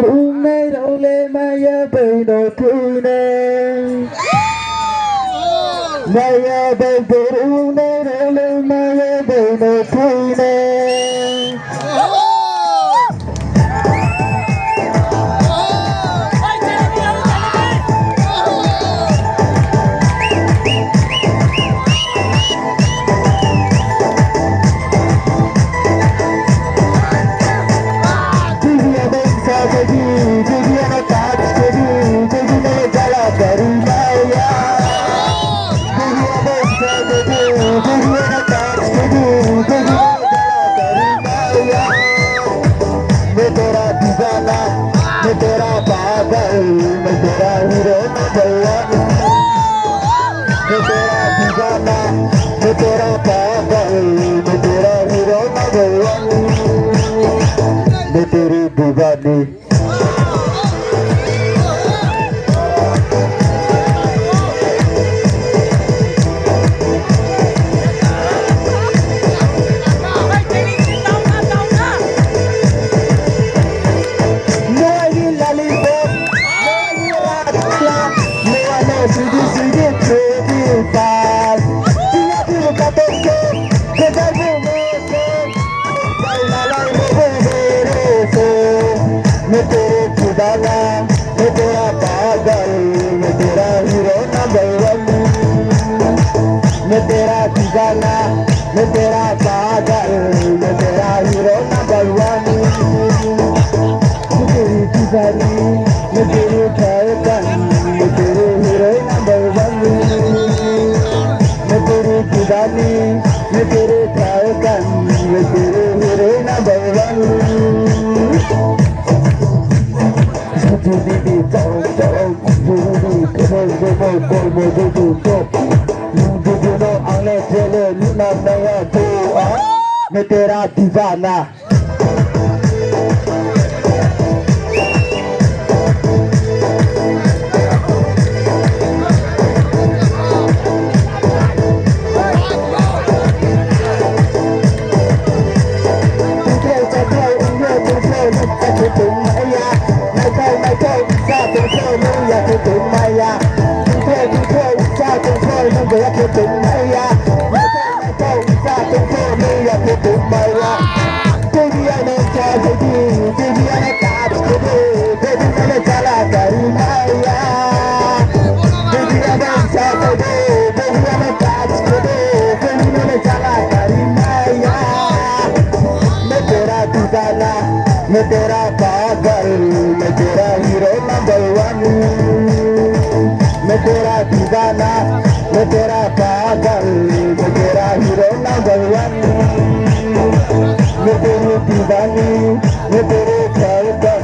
Đường này đâu lên mai bay đồ thui này mai bay đường này đâu lên mai bay đồ thui này मैं तेरा पागल मैं तेरा hero number one मैं तेरा दीवाना मैं तेरा पागल मैं तेरा हीरो नंबर वन मैं तेरी दीवानी मैं तेरे दीवाना मैं तेरा पागल मैं तेरा हीरो नंबर वन मैं तेरा दीवाना मैं तेरा पागल मैं तेरा हीरो नंबर वन मैं तेरी दीवानी मैं तेरी धड़कन मैं तेरे हीरो नंबर वन मैं तेरी दीवानी मैं तेरे धड़कन मैं तेरे हीरो नंबर वन मैं तेरा दीवाना मैं तेरा पागल मैं तेरा हीरो नंबर वन मैं तेरा दीवाना मैं तेरा पागल मैं तेरा हीरो नंबर वन मैं तेरी दीवानी मैं तेरे धड़कन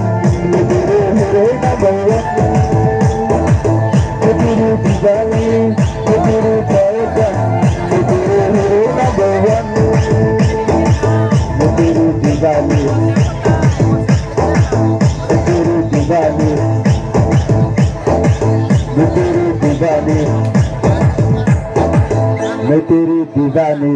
मैं तेरे हीरो नंबर वन मैं तेरी दीवानी मैं तेरे धड़कन मैं तेरे हीरो नंबर वन मैं तेरी दीवानी मैं तेरी दीवानी